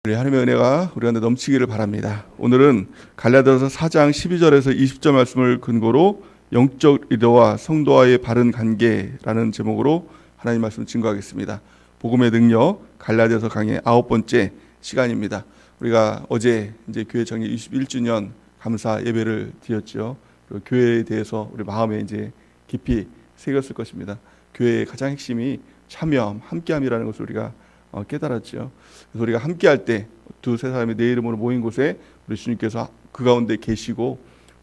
우리 하나님의 은혜가 우리 안에 넘치기를 바랍니다. 오늘은 갈라디아서 4장 12절에서 20절 말씀을 근거로 영적 리더와 성도와의 바른 관계라는 제목으로 하나님 말씀 증거하겠습니다. 복음의 능력 갈라디아서 강의 9번째 시간입니다. 우리가 어제 이제 교회 창립 21주년 감사 예배를 드렸죠. 그리고 교회에 대해서 우리 마음에 이제 깊이 새겼을 것입니다. 교회의 가장 핵심이 참여함, 함께함이라는 것을 우리가 깨달았죠. 그래서 우리가 함께할 때 두세 사람이 내 이름으로 모인 곳에 우리 주님께서 그 가운데 계시고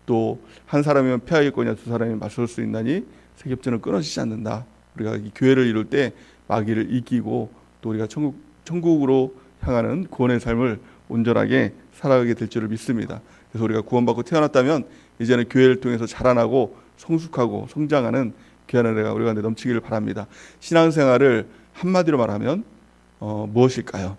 또 한 사람이면 피하겠거냐 두 사람이 맞설 수 있나니 세겹전은 끊어지지 않는다. 우리가 이 교회를 이룰 때 마귀를 이기고 또 우리가 천국으로 향하는 구원의 삶을 온전하게 살아가게 될 줄을 믿습니다. 그래서 우리가 구원받고 태어났다면 이제는 교회를 통해서 자라나고 성숙하고 성장하는 귀한 은혜가 우리가 넘치기를 바랍니다. 신앙생활을 한마디로 말하면 무엇일까요?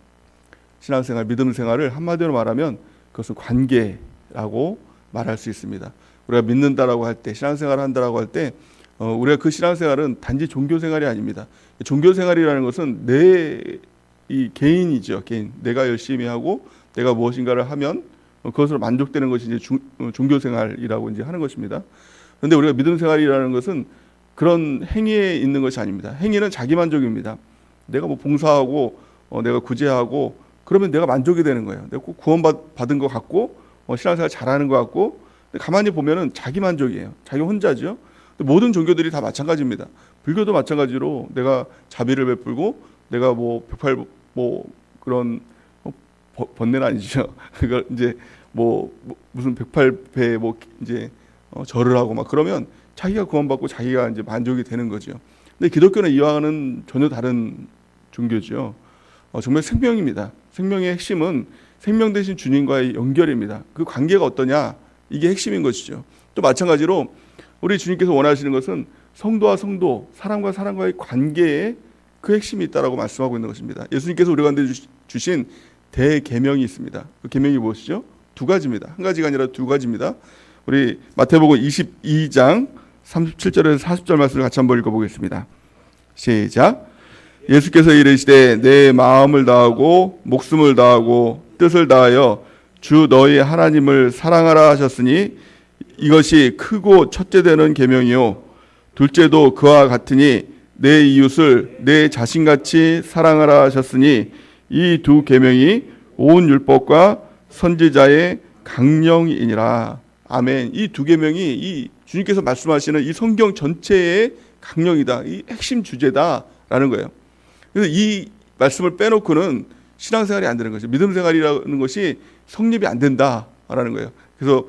신앙생활, 믿음생활을 한마디로 말하면 그것은 관계라고 말할 수 있습니다. 우리가 믿는다라고 할 때, 신앙생활을 한다라고 할 때 우리가 그 신앙생활은 단지 종교생활이 아닙니다. 종교생활이라는 것은 이 개인이죠. 개인. 내가 열심히 하고 내가 무엇인가를 하면 그것으로 만족되는 것이 이제 종교생활이라고 이제 하는 것입니다. 그런데 우리가 믿음생활이라는 것은 그런 행위에 있는 것이 아닙니다. 행위는 자기만족입니다. 내가 뭐 봉사하고 내가 구제하고 그러면 내가 만족이 되는 거예요. 내가 꼭 구원받은 것 같고 신앙생활 잘하는 것 같고 가만히 보면은 자기 만족이에요. 자기 혼자죠. 모든 종교들이 다 마찬가지입니다. 불교도 마찬가지로 내가 자비를 베풀고 내가 그런 번뇌는 아니죠. 그걸 이제 무슨 108배 이제 절을 하고 막 그러면 자기가 구원받고 자기가 이제 만족이 되는 거죠. 근데 기독교는 이와는 전혀 다른 종교죠. 정말 생명입니다. 생명의 핵심은 생명 되신 주님과의 연결입니다. 그 관계가 어떠냐? 이게 핵심인 것이죠. 또 마찬가지로 우리 주님께서 원하시는 것은 성도와 성도, 사람과 사람과의 관계에 그 핵심이 있다라고 말씀하고 있는 것입니다. 예수님께서 우리 가운데 주신 대계명이 있습니다. 그 계명이 무엇이죠? 두 가지입니다. 한 가지가 아니라 두 가지입니다. 우리 마태복음 22장 37절에서 40절 말씀을 같이 한번 읽어보겠습니다. 시작. 예수께서 이르시되 내 마음을 다하고 목숨을 다하고 뜻을 다하여 주 너희 하나님을 사랑하라 하셨으니 이것이 크고 첫째 되는 계명이요 둘째도 그와 같으니 내 이웃을 내 자신같이 사랑하라 하셨으니 이 두 계명이 온 율법과 선지자의 강령이니라. 아멘. 이 두 계명이 이 주님께서 말씀하시는 이 성경 전체의 강령이다. 이 핵심 주제다라는 거예요. 그래서 이 말씀을 빼놓고는 신앙생활이 안 되는 거죠. 믿음생활이라는 것이 성립이 안 된다라는 거예요. 그래서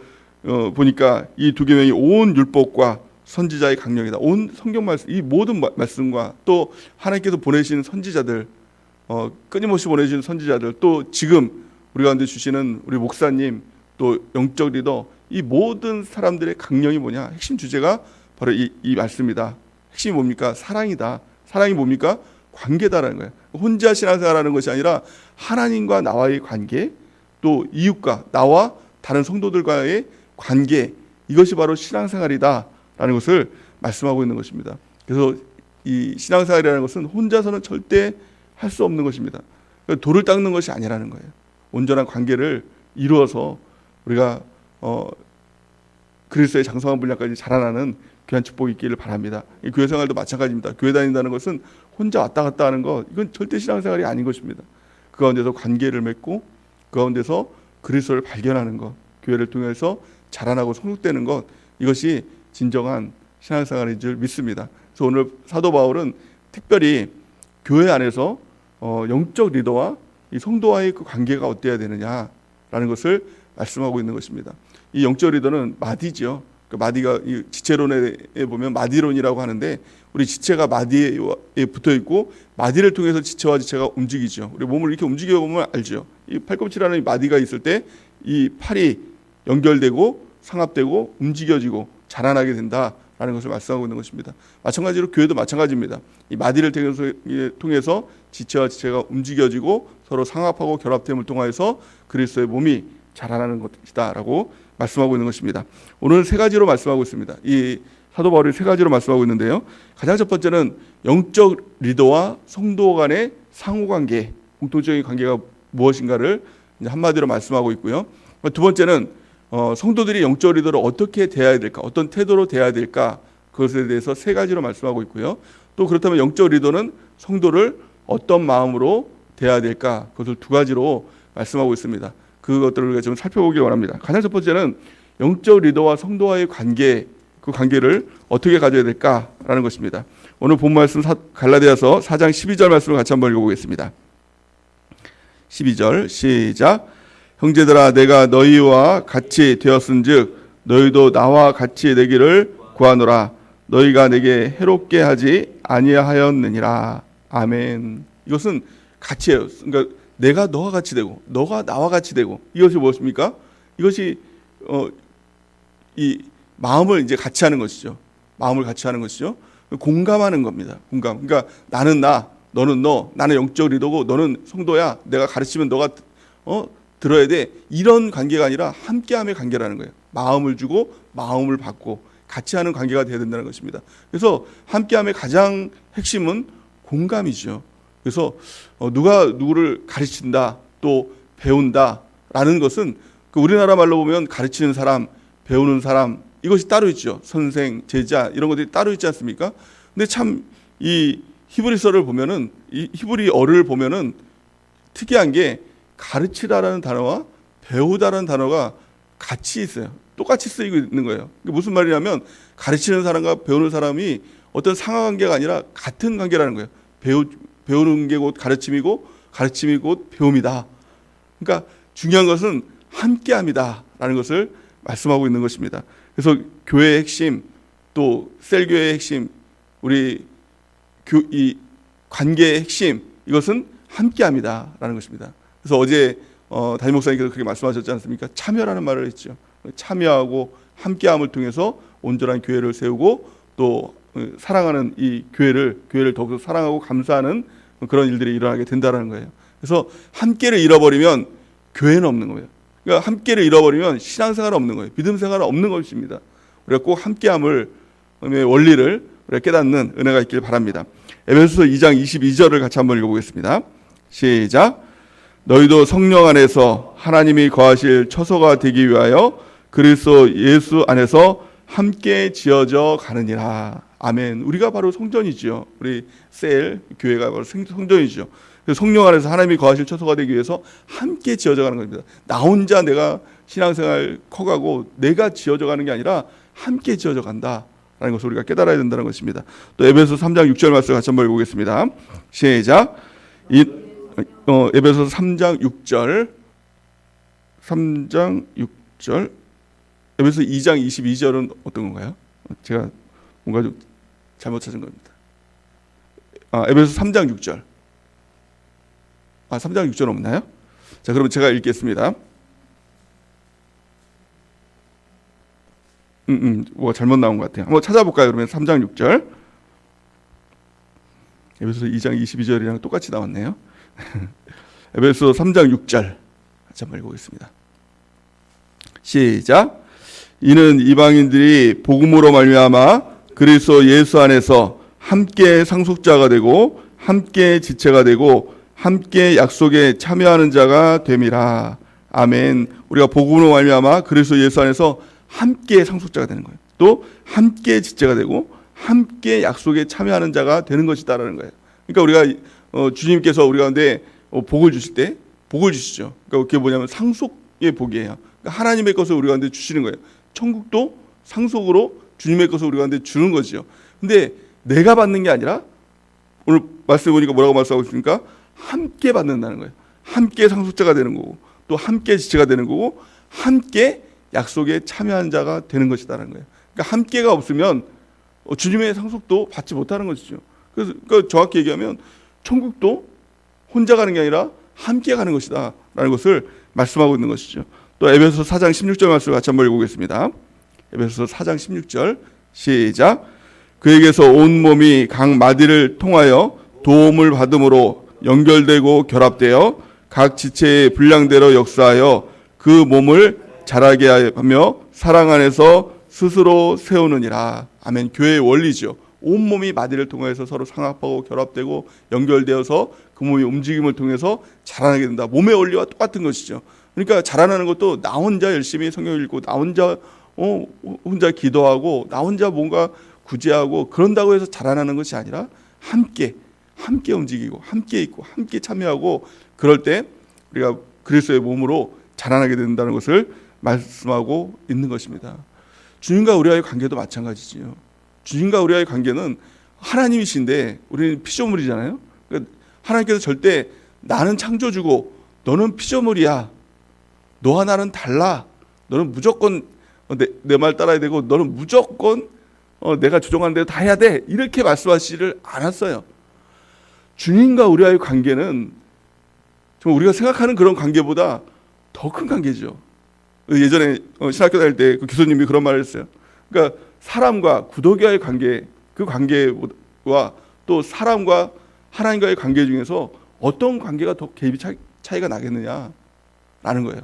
보니까 이 두 계명이 온 율법과 선지자의 강령이다. 온 성경 말씀, 이 모든 말씀과 또 하나님께서 보내신 선지자들, 끊임없이 보내주신 선지자들, 또 지금 우리 가운데 주시는 우리 목사님, 또 영적 리더, 이 모든 사람들의 강령이 뭐냐? 핵심 주제가 바로 이 말씀이다. 핵심이 뭡니까? 사랑이다. 사랑이 뭡니까? 관계다라는 거예요. 혼자 신앙생활하는 것이 아니라 하나님과 나와의 관계, 또 이웃과 나와 다른 성도들과의 관계, 이것이 바로 신앙생활이다라는 것을 말씀하고 있는 것입니다. 그래서 이 신앙생활이라는 것은 혼자서는 절대 할 수 없는 것입니다. 돌을 닦는 것이 아니라는 거예요. 온전한 관계를 이루어서 우리가 그리스도의 장성한 분량까지 자라나는 귀한 축복이 있기를 바랍니다. 이 교회 생활도 마찬가지입니다. 교회 다닌다는 것은 혼자 왔다 갔다 하는 것, 이건 절대 신앙생활이 아닌 것입니다. 그 가운데서 관계를 맺고 그 가운데서 그리스도를 발견하는 것, 교회를 통해서 자라나고 성숙되는 것, 이것이 진정한 신앙생활인 줄 믿습니다. 그래서 오늘 사도 바울은 특별히 교회 안에서 영적 리더와 이 성도와의 그 관계가 어때야 되느냐라는 것을 말씀하고 있는 것입니다. 이 영적 리더는 마디죠. 그 마디가 이 지체론에 보면 마디론이라고 하는데 우리 지체가 마디에 붙어 있고 마디를 통해서 지체와 지체가 움직이죠. 우리 몸을 이렇게 움직여 보면 알죠. 이 팔꿈치라는 이 마디가 있을 때 이 팔이 연결되고 상합되고 움직여지고 자라나게 된다라는 것을 말씀하고 있는 것입니다. 마찬가지로 교회도 마찬가지입니다. 이 마디를 통해서 지체와 지체가 움직여지고 서로 상합하고 결합됨을 통해서 그리스도의 몸이 자라나는 것이다라고 말씀하고 있는 것입니다. 오늘 세 가지로 말씀하고 있습니다. 이 사도 바울이 세 가지로 말씀하고 있는데요. 가장 첫 번째는 영적 리더와 성도 간의 상호관계, 공통적인 관계가 무엇인가를 이제 한마디로 말씀하고 있고요. 두 번째는 성도들이 영적 리더를 어떻게 대해야 될까, 어떤 태도로 대해야 될까, 그것에 대해서 세 가지로 말씀하고 있고요. 또 그렇다면 영적 리더는 성도를 어떤 마음으로 대해야 될까, 그것을 두 가지로 말씀하고 있습니다. 그것들을 우리가 좀 살펴보기 원합니다. 가장 첫 번째는 영적 리더와 성도와의 관계, 그 관계를 어떻게 가져야 될까라는 것입니다. 오늘 본 말씀 갈라디아서 4장 12절 말씀을 같이 한번 읽어보겠습니다. 12절 시작. 형제들아 내가 너희와 같이 되었은즉 너희도 나와 같이 되기를 구하노라. 너희가 내게 해롭게 하지 아니하였느니라. 아멘. 이것은 같이예요. 그러니까 내가 너와 같이 되고 너가 나와 같이 되고, 이것이 무엇입니까? 이것이 이 마음을 이제 같이 하는 것이죠. 마음을 같이 하는 것이죠. 공감하는 겁니다. 공감. 그러니까 나는 나, 너는 너, 나는 영적 리더고 너는 성도야. 내가 가르치면 너가 들어야 돼. 이런 관계가 아니라 함께함의 관계라는 거예요. 마음을 주고 마음을 받고 같이 하는 관계가 되어야 된다는 것입니다. 그래서 함께함의 가장 핵심은 공감이죠. 그래서 누가 누구를 가르친다, 또 배운다라는 것은 그 우리나라 말로 보면 가르치는 사람, 배우는 사람, 이것이 따로 있죠. 선생, 제자 이런 것들이 따로 있지 않습니까? 근데 참 이 히브리서를 보면은, 이 히브리어를 보면은 특이한 게 가르치다라는 단어와 배우다라는 단어가 같이 있어요. 똑같이 쓰이고 있는 거예요. 무슨 말이냐면 가르치는 사람과 배우는 사람이 어떤 상하관계가 아니라 같은 관계라는 거예요. 배우는 게 곧 가르침이고 가르침이 곧 배움이다. 그러니까 중요한 것은 함께함이다라는 것을 말씀하고 있는 것입니다. 그래서 교회의 핵심, 또 셀교회의 핵심, 우리 이 관계의 핵심, 이것은 함께함이다라는 것입니다. 그래서 어제 담임 목사님께서 그렇게 말씀하셨지 않습니까? 참여라는 말을 했죠. 참여하고 함께함을 통해서 온전한 교회를 세우고 또 사랑하는 이 교회를 더욱더 사랑하고 감사하는 그런 일들이 일어나게 된다는 거예요. 그래서 함께를 잃어버리면 교회는 없는 거예요. 그러니까 함께를 잃어버리면 신앙생활은 없는 거예요. 믿음생활은 없는 것입니다. 우리가 꼭 함께함을 원리를 우리가 깨닫는 은혜가 있길 바랍니다. 에베소서 2장 22절을 같이 한번 읽어보겠습니다. 시작. 너희도 성령 안에서 하나님이 거하실 처소가 되기 위하여 그리스도 예수 안에서 함께 지어져 가느니라. 아멘. 우리가 바로 성전이지요. 우리 셀 교회가 바로 성전이죠. 성령 안에서 하나님이 거하실 처소가 되기 위해서 함께 지어져 가는 겁니다. 나 혼자 내가 신앙생활 커가고 내가 지어져 가는 게 아니라 함께 지어져 간다라는 것을 우리가 깨달아야 된다는 것입니다. 또 에베소 3장 6절 말씀 같이 한번 읽어보겠습니다. 시작. 에베소서 3장 6절, 3장 6절, 에베소 2장 22절은 어떤 건가요? 제가 뭔가 좀 잘못 찾은 겁니다. 에베소 3장 6절. 3장 6절 없나요? 자, 그러면 제가 읽겠습니다. 뭐가 잘못 나온 것 같아요. 한번 찾아볼까요? 그러면 3장 6절. 에베소 2장 22절이랑 똑같이 나왔네요. 에베소 3장 6절 같이 한번 읽어보겠습니다. 시작. 이는 이방인들이 복음으로 말미암아 그리스도 예수 안에서 함께 상속자가 되고 함께 지체가 되고 함께 약속에 참여하는 자가 됨이라. 아멘. 우리가 복음으로 말미암아 그리스도 예수 안에서 함께 상속자가 되는 거예요. 또 함께 지체가 되고 함께 약속에 참여하는 자가 되는 것이다라는 거예요. 그러니까 우리가 주님께서 우리 가운데 복을 주실 때 복을 주시죠. 그러니까 그게 뭐냐면 상속의 복이에요. 그러니까 하나님의 것을 우리 가운데 주시는 거예요. 천국도 상속으로 주님의 것을 우리 가운데 주는 거죠. 근데 내가 받는 게 아니라 오늘 말씀 보니까 뭐라고 말씀하고 있습니까? 함께 받는다는 거예요. 함께 상속자가 되는 거고 또 함께 지체가 되는 거고 함께 약속에 참여한 자가 되는 것이다라는 거예요. 그러니까 함께가 없으면 주님의 상속도 받지 못하는 것이죠. 그래서 그러니까 정확히 얘기하면 천국도 혼자 가는 게 아니라 함께 가는 것이다라는 것을 말씀하고 있는 것이죠. 또 에베소서 4장 16절 말씀을 같이 한번 읽어보겠습니다. 에베소서 4장 16절 시작. 그에게서 온 몸이 각 마디를 통하여 도움을 받음으로 연결되고 결합되어 각 지체의 분량대로 역사하여 그 몸을 자라게 하며 사랑 안에서 스스로 세우느니라. 아멘. 교회의 원리죠. 온몸이 마디를 통해서 서로 상합하고 결합되고 연결되어서 그 몸의 움직임을 통해서 자라나게 된다. 몸의 원리와 똑같은 것이죠. 그러니까 자라나는 것도 나 혼자 열심히 성경 읽고 나 혼자 혼자 기도하고 나 혼자 뭔가 구제하고 그런다고 해서 자라나는 것이 아니라 함께 움직이고 함께 있고 함께 참여하고 그럴 때 우리가 그리스도의 몸으로 자라나게 된다는 것을 말씀하고 있는 것입니다. 주님과 우리와의 관계도 마찬가지지요. 주님과 우리와의 관계는 하나님이신데 우리는 피조물이잖아요. 그러니까 하나님께서 절대 나는 창조주고 너는 피조물이야. 너와 나는 달라. 너는 무조건 내 말 따라야 되고 너는 무조건 내가 조종하는 대로 다 해야 돼. 이렇게 말씀하시지를 않았어요. 주님과 우리와의 관계는 정말 우리가 생각하는 그런 관계보다 더 큰 관계죠. 예전에 신학교 다닐 때 그 교수님이 그런 말을 했어요. 그러니까 사람과 구더기와의 관계, 그 관계와 또 사람과 하나님과의 관계 중에서 어떤 관계가 더 개입이 차이가 나겠느냐라는 거예요.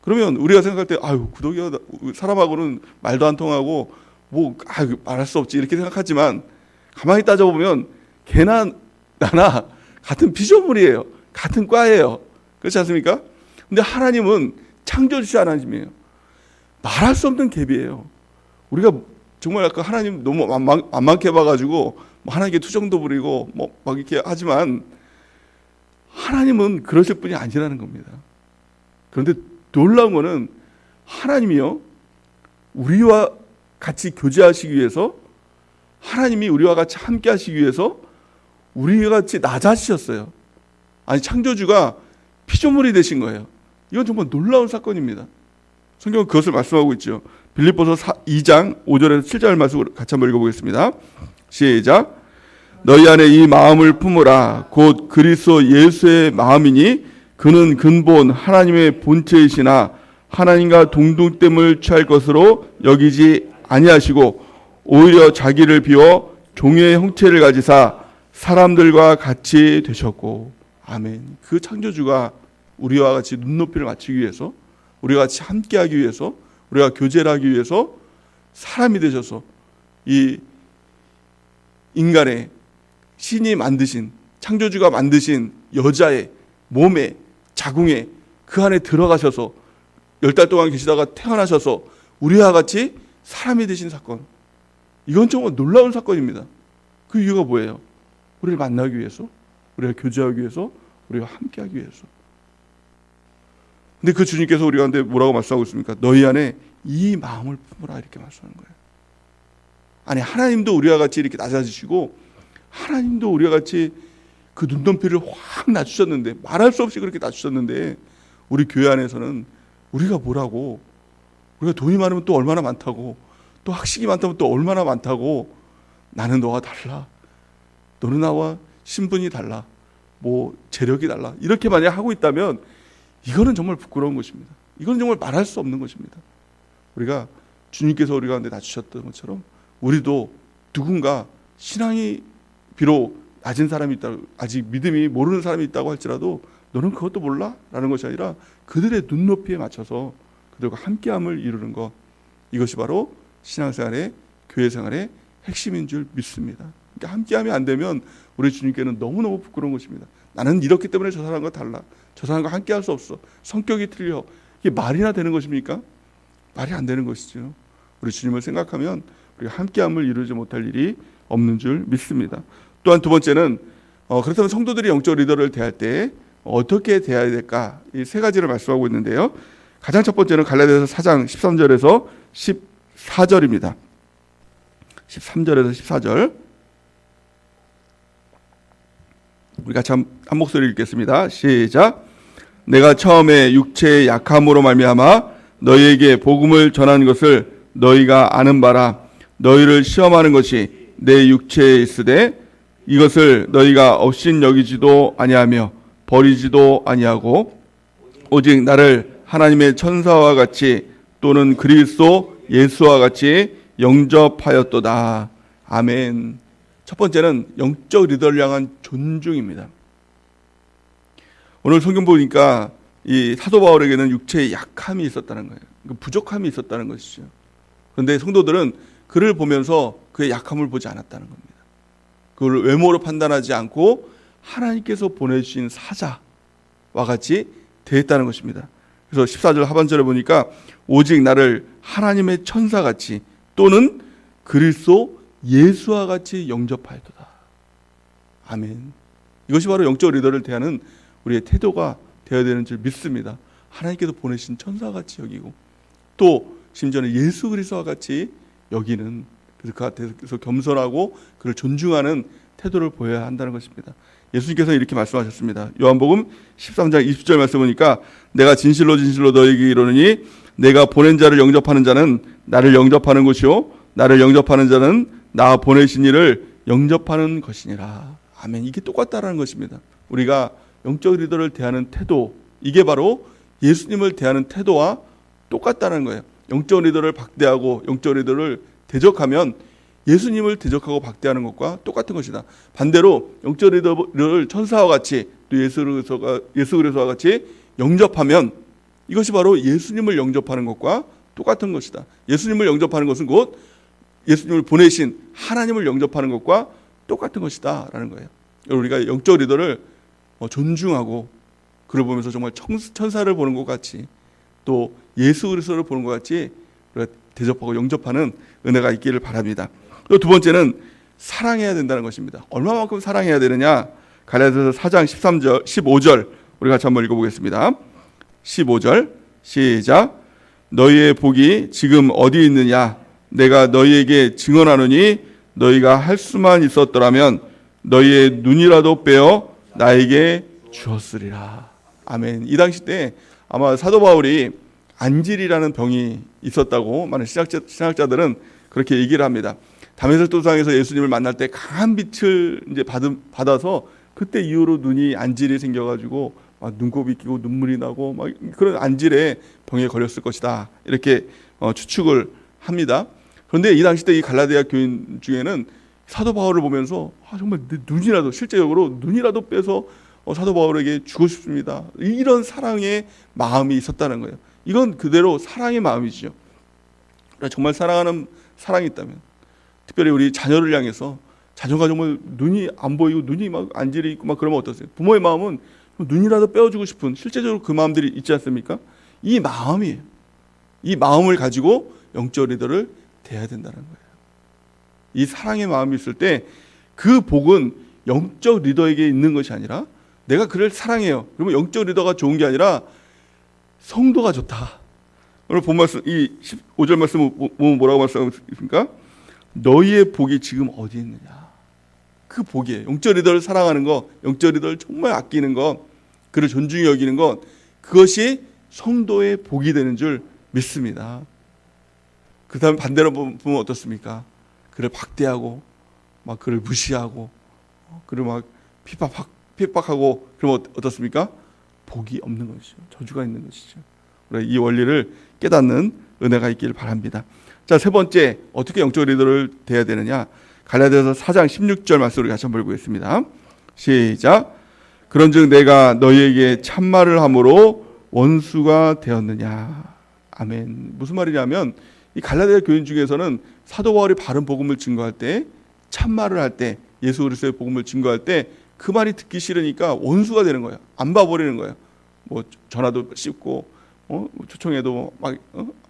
그러면 우리가 생각할 때 아유 구더기가 사람하고는 말도 안 통하고 뭐 말할 수 없지 이렇게 생각하지만 가만히 따져보면 걔나 나나 같은 피조물이에요. 같은 과예요. 그렇지 않습니까? 근데 하나님은 창조주신 하나님이에요. 말할 수 없는 갭이에요. 우리가 정말 아까 하나님 너무 만만케 봐가지고 하나님께 투정도 부리고 막 이렇게 하지만 하나님은 그러실 분이 아니라는 겁니다. 그런데 놀라운 거는 하나님이요 우리와 같이 교제하시기 위해서 하나님이 우리와 같이 함께 하시기 위해서 우리와 같이 낮아지셨어요. 아니 창조주가 피조물이 되신 거예요. 이건 정말 놀라운 사건입니다. 성경은 그것을 말씀하고 있죠. 빌립보서 2장 5절에서 7절 말씀을 같이 한번 읽어보겠습니다. 시작. 너희 안에 이 마음을 품으라. 곧 그리스도 예수의 마음이니 그는 근본 하나님의 본체이시나 하나님과 동등됨을 취할 것으로 여기지 아니하시고 오히려 자기를 비워 종의 형체를 가지사 사람들과 같이 되셨고. 아멘. 그 창조주가 우리와 같이 눈높이를 맞추기 위해서 우리와 같이 함께하기 위해서 우리가 교제를 하기 위해서 사람이 되셔서 이 인간의 신이 만드신 창조주가 만드신 여자의 몸에 자궁에 그 안에 들어가셔서 10달 동안 계시다가 태어나셔서 우리와 같이 사람이 되신 사건. 이건 정말 놀라운 사건입니다. 그 이유가 뭐예요? 우리를 만나기 위해서, 우리가 교제하기 위해서, 우리가 함께하기 위해서. 근데 그 주님께서 우리 가운데 뭐라고 말씀하고 있습니까? 너희 안에 이 마음을 품으라 이렇게 말씀하는 거예요. 아니 하나님도 우리와 같이 이렇게 낮아지시고 하나님도 우리와 같이 그 눈높이를 확 낮추셨는데 말할 수 없이 그렇게 낮추셨는데 우리 교회 안에서는 우리가 뭐라고 우리가 돈이 많으면 또 얼마나 많다고 또 학식이 많다면 또 얼마나 많다고 나는 너와 달라. 너는 나와 신분이 달라. 뭐 재력이 달라. 이렇게 만약 하고 있다면 이거는 정말 부끄러운 것입니다. 이건 정말 말할 수 없는 것입니다. 우리가 주님께서 우리 가운데 낮추셨던 것처럼 우리도 누군가 신앙이 비록 낮은 사람이 있다, 아직 믿음이 모르는 사람이 있다고 할지라도 너는 그것도 몰라? 라는 것이 아니라 그들의 눈높이에 맞춰서 그들과 함께함을 이루는 것, 이것이 바로 신앙생활의 교회생활의 핵심인 줄 믿습니다. 그러니까 함께함이 안 되면 우리 주님께는 너무너무 부끄러운 것입니다. 나는 이렇기 때문에 저 사람과 달라. 저 사람과 함께할 수 없어. 성격이 틀려. 이게 말이나 되는 것입니까? 말이 안 되는 것이죠. 우리 주님을 생각하면 우리가 함께함을 이루지 못할 일이 없는 줄 믿습니다. 또한 두 번째는 그렇다면 성도들이 영적 리더를 대할 때 어떻게 대해야 될까? 이 세 가지를 말씀하고 있는데요. 가장 첫 번째는 갈라디아서 4장 13절에서 14절입니다. 13절에서 14절 우리 같이 한 목소리 읽겠습니다. 시작. 내가 처음에 육체의 약함으로 말미암아 너희에게 복음을 전한 것을 너희가 아는 바라. 너희를 시험하는 것이 내 육체에 있으되 이것을 너희가 없인 여기지도 아니하며 버리지도 아니하고 오직 나를 하나님의 천사와 같이 또는 그리스도 예수와 같이 영접하였도다. 아멘. 첫 번째는 영적 리더를 향한 존중입니다. 오늘 성경 보니까 이 사도 바울에게는 육체의 약함이 있었다는 거예요. 부족함이 있었다는 것이죠. 그런데 성도들은 그를 보면서 그의 약함을 보지 않았다는 겁니다. 그걸 외모로 판단하지 않고 하나님께서 보내주신 사자와 같이 대했다는 것입니다. 그래서 14절 하반절에 보니까 오직 나를 하나님의 천사같이 또는 그리스도 예수와 같이 영접하였도다. 아멘. 이것이 바로 영적 리더를 대하는 우리의 태도가 되어야 되는 줄 믿습니다. 하나님께서 보내신 천사와 같이 여기고 또 심지어는 예수 그리스도와 같이 여기는, 그래서 겸손하고 그를 존중하는 태도를 보여야 한다는 것입니다. 예수님께서 이렇게 말씀하셨습니다. 요한복음 13장 20절 말씀 보니까 내가 진실로 진실로 너희에게 이르노니 내가 보낸 자를 영접하는 자는 나를 영접하는 것이요 나를 영접하는 자는 나 보내신 이를 영접하는 것이니라. 아멘. 이게 똑같다라는 것입니다. 우리가 영적 리더를 대하는 태도, 이게 바로 예수님을 대하는 태도와 똑같다는 거예요. 영적 리더를 박대하고 영적 리더를 대적하면 예수님을 대적하고 박대하는 것과 똑같은 것이다. 반대로 영적 리더를 천사와 같이 또 예수 그리스도와 같이 영접하면 이것이 바로 예수님을 영접하는 것과 똑같은 것이다. 예수님을 영접하는 것은 곧 예수님을 보내신 하나님을 영접하는 것과 똑같은 것이다 라는 거예요. 우리가 영적 리더를 존중하고 그를 보면서 정말 천사를 보는 것 같이 또 예수 그리스도를 보는 것 같이 대접하고 영접하는 은혜가 있기를 바랍니다. 또 두 번째는 사랑해야 된다는 것입니다. 얼마만큼 사랑해야 되느냐? 갈라디아서 4장 13절, 15절 우리 같이 한번 읽어보겠습니다. 15절 시작. 너희의 복이 지금 어디 있느냐? 내가 너희에게 증언하노니 너희가 할 수만 있었더라면 너희의 눈이라도 빼어 나에게 주었으리라. 아멘. 이 당시 때 아마 사도 바울이 안질이라는 병이 있었다고 많은 신학자들은 그렇게 얘기를 합니다. 다메섹 도상에서 예수님을 만날 때 강한 빛을 이제 받아서 그때 이후로 눈이 안질이 생겨가지고 막 눈곱이 끼고 눈물이 나고 막 그런 안질의 병에 걸렸을 것이다. 이렇게 추측을 합니다. 그런데 이 당시 때 이 갈라디아 교인 중에는 사도 바울을 보면서 정말 내 눈이라도 실제적으로 눈이라도 빼서 사도 바울에게 주고 싶습니다. 이런 사랑의 마음이 있었다는 거예요. 이건 그대로 사랑의 마음이죠. 그러니까 정말 사랑하는 사랑이 있다면 특별히 우리 자녀를 향해서 자녀가 정말 눈이 안 보이고 눈이 막 안질이 있고 막 그러면 어떠세요? 부모의 마음은 눈이라도 빼어주고 싶은 실제적으로 그 마음들이 있지 않습니까? 이 마음이에요. 이 마음을 가지고 영적 리더를 대해야 된다는 거예요. 이 사랑의 마음이 있을 때 그 복은 영적 리더에게 있는 것이 아니라 내가 그를 사랑해요. 그러면 영적 리더가 좋은 게 아니라 성도가 좋다. 오늘 본 말씀 이 15절 말씀 보면 뭐라고 말씀하십니까? 너희의 복이 지금 어디 있느냐? 그 복이에요. 영적 리더를 사랑하는 것, 영적 리더를 정말 아끼는 것, 그를 존중히 여기는 것, 그것이 성도의 복이 되는 줄 믿습니다. 그 다음에 반대로 보면 어떻습니까? 그를 박대하고 막 그를 무시하고 그를 막 핍박하고 그러면 어떻습니까? 복이 없는 것이죠. 저주가 있는 것이죠. 이 원리를 깨닫는 은혜가 있기를 바랍니다. 자, 세 번째 어떻게 영적 리더를 대해야 되느냐? 갈라디아서 4장 16절 말씀을 같이 한번 읽겠습니다. 시작. 그런즉 내가 너희에게 참말을 함으로 원수가 되었느냐? 아멘. 무슨 말이냐면 이 갈라디아 교인 중에서는 사도 바울이 바른 복음을 증거할 때, 참말을 할 때, 예수 그리스도의 복음을 증거할 때 그 말이 듣기 싫으니까 원수가 되는 거예요. 안 봐버리는 거예요. 뭐 전화도 씹고, 초청해도 막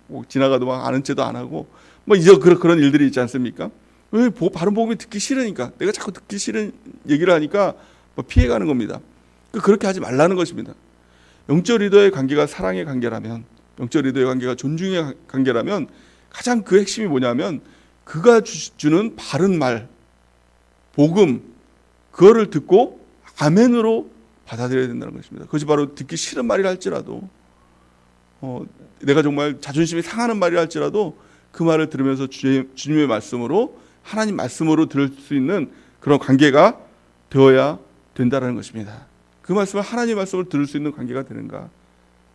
뭐 지나가도 막 아는 체도 안 하고, 뭐 이제 그런 일들이 있지 않습니까? 왜 바른 복음이 듣기 싫으니까, 내가 자꾸 듣기 싫은 얘기를 하니까 뭐 피해가는 겁니다. 그렇게 하지 말라는 것입니다. 영적 리더의 관계가 사랑의 관계라면, 영적 리더의 관계가 존중의 관계라면 가장 그 핵심이 뭐냐면 그가 주는 바른 말, 복음, 그거를 듣고 아멘으로 받아들여야 된다는 것입니다. 그것이 바로 듣기 싫은 말이라 할지라도 내가 정말 자존심이 상하는 말이라 할지라도 그 말을 들으면서 주님의 말씀으로 하나님 말씀으로 들을 수 있는 그런 관계가 되어야 된다는 것입니다. 그 말씀을 하나님의 말씀을 들을 수 있는 관계가 되는가?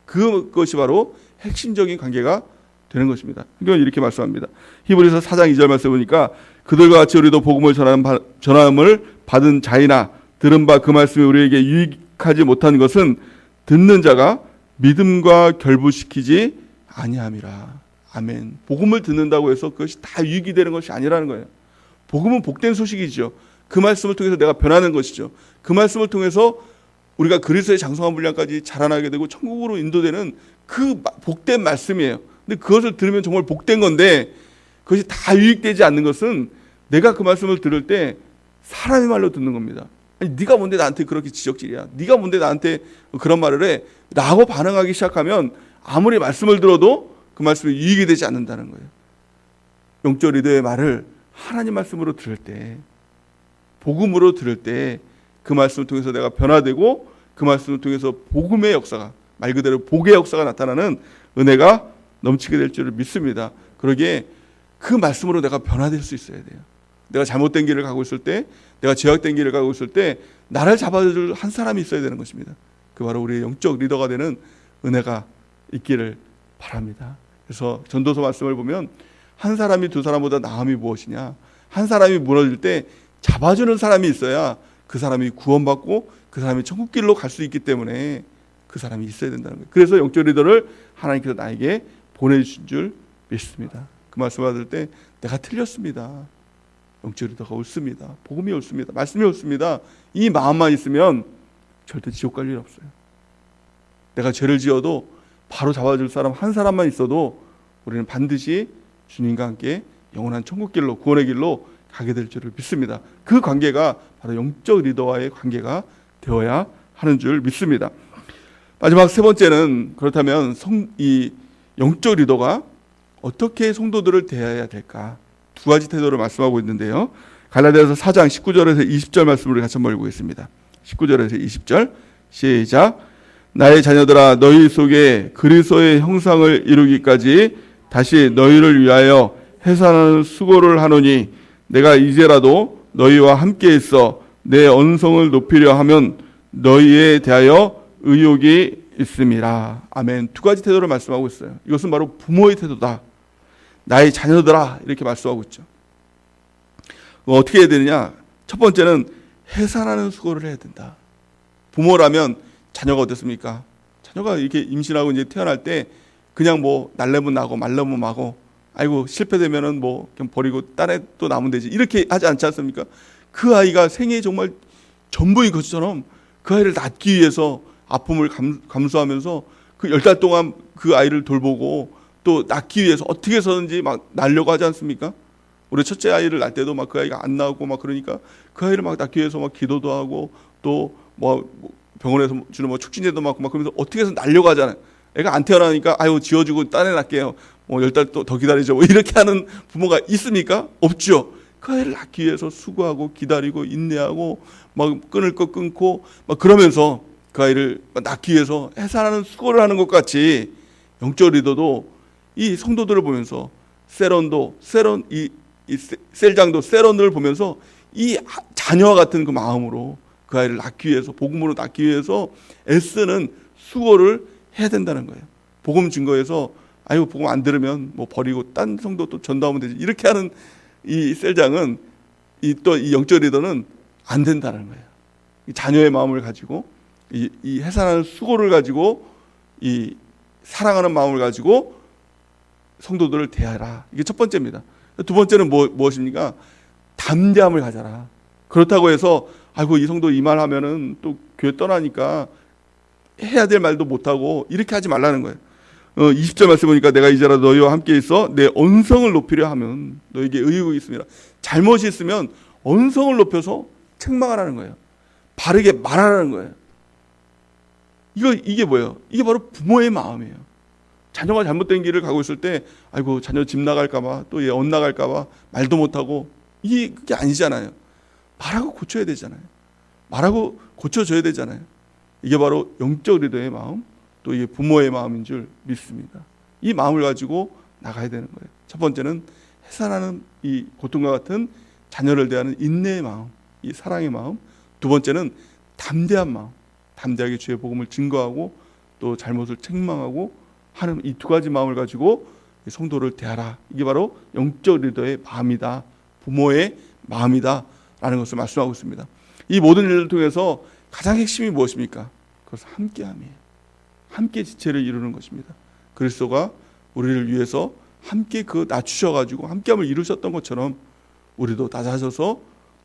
그것이 바로 핵심적인 관계가 되는 것입니다. 성경은 이렇게 말씀합니다. 히브리서 4장 2절 말씀 보니까 그들과 같이 우리도 복음을 전함을 받은 자이나 들은 바 그 말씀이 우리에게 유익하지 못한 것은 듣는 자가 믿음과 결부시키지 아니함이라. 아멘. 복음을 듣는다고 해서 그것이 다 유익이 되는 것이 아니라는 거예요. 복음은 복된 소식이죠. 그 말씀을 통해서 내가 변하는 것이죠. 그 말씀을 통해서 우리가 그리스도의 장성한 분량까지 자라나게 되고 천국으로 인도되는 그 복된 말씀이에요. 근데 그것을 들으면 정말 복된 건데 그것이 다 유익되지 않는 것은 내가 그 말씀을 들을 때 사람의 말로 듣는 겁니다. 아니, 네가 뭔데 나한테 그렇게 지적질이야? 네가 뭔데 나한테 그런 말을 해? 라고 반응하기 시작하면 아무리 말씀을 들어도 그 말씀이 유익이 되지 않는다는 거예요. 영적 리더의 말을 하나님 말씀으로 들을 때, 복음으로 들을 때 그 말씀을 통해서 내가 변화되고 그 말씀을 통해서 복음의 역사가, 말 그대로 복의 역사가 나타나는 은혜가 넘치게 될 줄을 믿습니다. 그러기에 그 말씀으로 내가 변화될 수 있어야 돼요. 내가 잘못된 길을 가고 있을 때, 내가 죄악된 길을 가고 있을 때 나를 잡아줄 한 사람이 있어야 되는 것입니다. 그 바로 우리의 영적 리더가 되는 은혜가 있기를 바랍니다. 그래서 전도서 말씀을 보면 한 사람이 두 사람보다 나음이 무엇이냐, 한 사람이 무너질 때 잡아주는 사람이 있어야 그 사람이 구원받고 그 사람이 천국길로 갈 수 있기 때문에 그 사람이 있어야 된다는 거예요. 그래서 영적 리더를 하나님께서 나에게 보내주신 줄 믿습니다. 그 말씀 받을 때 내가 틀렸습니다. 영적 리더가 옳습니다. 복음이 옳습니다. 말씀이 옳습니다. 이 마음만 있으면 절대 지옥 갈 일 없어요. 내가 죄를 지어도 바로 잡아줄 사람 한 사람만 있어도 우리는 반드시 주님과 함께 영원한 천국길로, 구원의 길로 가게 될 줄을 믿습니다. 그 관계가 바로 영적 리더와의 관계가 되어야 하는 줄 믿습니다. 마지막 세 번째는, 그렇다면 이 영적 리더가 어떻게 성도들을 대해야 될까? 두 가지 태도를 말씀하고 있는데요. 갈라디아서 4장 19절에서 20절 말씀을 같이 한번 읽겠습니다. 19절에서 20절 시작. 나의 자녀들아, 너희 속에 그리스도의 형상을 이루기까지 다시 너희를 위하여 해산하는 수고를 하노니 내가 이제라도 너희와 함께 있어 내 언성을 높이려 하면 너희에 대하여 의욕이 있음이라. 아멘. 두 가지 태도를 말씀하고 있어요. 이것은 바로 부모의 태도다. 나의 자녀들아, 이렇게 말씀하고 있죠. 어떻게 해야 되느냐? 첫 번째는 해산하는 수고를 해야 된다. 부모라면 자녀가 어땠습니까? 자녀가 이렇게 임신하고 이제 태어날 때 그냥 뭐 날래면 나고 말래면 마고, 아이고 실패되면은 뭐 그냥 버리고 딴 애 또 나면 되지, 이렇게 하지 않지 않습니까? 그 아이가 생애 정말 전부인 것처럼 그 아이를 낳기 위해서 아픔을 감수하면서 그 10달 동안 그 아이를 돌보고 또 낳기 위해서 어떻게 해서든지 막 낳으려고 하지 않습니까? 우리 첫째 아이를 낳을 때도 막 그 아이가 안 나오고 막 그러니까 그 아이를 막 낳기 위해서 막 기도도 하고 또 뭐 병원에서 주는 뭐 축진제도 맞고 막 그러면서 어떻게 해서 낳으려고 하잖아요. 애가 안 태어나니까 아유 지어주고 딴 애 낳게요. 뭐 10달 더 기다리죠. 뭐 이렇게 하는 부모가 있습니까? 없죠. 그 아이를 낳기 위해서 수고하고 기다리고 인내하고 막 끊을 거 끊고 막 그러면서 그 아이를 낳기 위해서 해산하는 수고를 하는 것 같이 영적 리더도 이 성도들을 보면서 셀장도 세론들을 보면서 이 자녀와 같은 그 마음으로 그 아이를 낳기 위해서, 복음으로 낳기 위해서 애쓰는 수고를 해야 된다는 거예요. 복음 증거에서 아이고 복음 안 들으면 뭐 버리고 딴 성도 또 전도하면 되지, 이렇게 하는 이 셀장은 이 영적 리더는 안 된다는 거예요. 이 자녀의 마음을 가지고 이 해산하는 수고를 가지고 이 사랑하는 마음을 가지고 성도들을 대하라. 이게 첫 번째입니다. 두 번째는 무엇입니까? 담대함을 가져라. 그렇다고 해서 아이고 이 성도 이 말 하면은 또 교회 떠나니까 해야 될 말도 못하고 이렇게 하지 말라는 거예요. 20절 말씀 보니까 내가 이제라도 너희와 함께 있어 내 언성을 높이려 하면 너에게 의욕이 있습니다. 잘못이 있으면 언성을 높여서 책망하라는 거예요. 바르게 말하라는 거예요. 이게 뭐예요? 이게 바로 부모의 마음이에요. 자녀가 잘못된 길을 가고 있을 때 아이고 자녀 집 나갈까봐 또 얘 엇나갈까봐 말도 못하고, 그게 아니잖아요. 말하고 고쳐야 되잖아요. 말하고 고쳐줘야 되잖아요. 이게 바로 영적 리더의 마음, 또 이게 부모의 마음인 줄 믿습니다. 이 마음을 가지고 나가야 되는 거예요. 첫 번째는 해산하는 이 고통과 같은 자녀를 대하는 인내의 마음, 이 사랑의 마음. 두 번째는 담대한 마음, 담대하게 주의 복음을 증거하고 또 잘못을 책망하고 하는 이 두 가지 마음을 가지고 성도를 대하라. 이게 바로 영적 리더의 마음이다, 부모의 마음이다 라는 것을 말씀하고 있습니다. 이 모든 일을 통해서 가장 핵심이 무엇입니까? 그것은 함께함이에요. 함께 지체를 이루는 것입니다. 그리스도가 우리를 위해서 함께 낮추셔가지고 함께함을 이루셨던 것처럼 우리도 낮아져서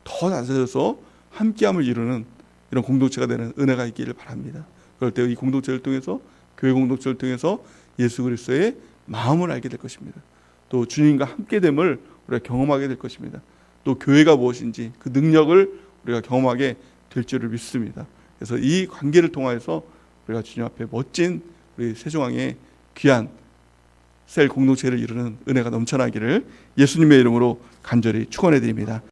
더 낮아져서 함께함을 이루는 이런 공동체가 되는 은혜가 있기를 바랍니다. 그럴 때 이 공동체를 통해서, 교회 공동체를 통해서 예수 그리스도의 마음을 알게 될 것입니다. 또 주님과 함께됨을 우리가 경험하게 될 것입니다. 또 교회가 무엇인지 그 능력을 우리가 경험하게 될 줄을 믿습니다. 그래서 이 관계를 통해서 우리가 주님 앞에 멋진 우리 세종왕의 귀한 셀 공동체를 이루는 은혜가 넘쳐나기를 예수님의 이름으로 간절히 축원해 드립니다.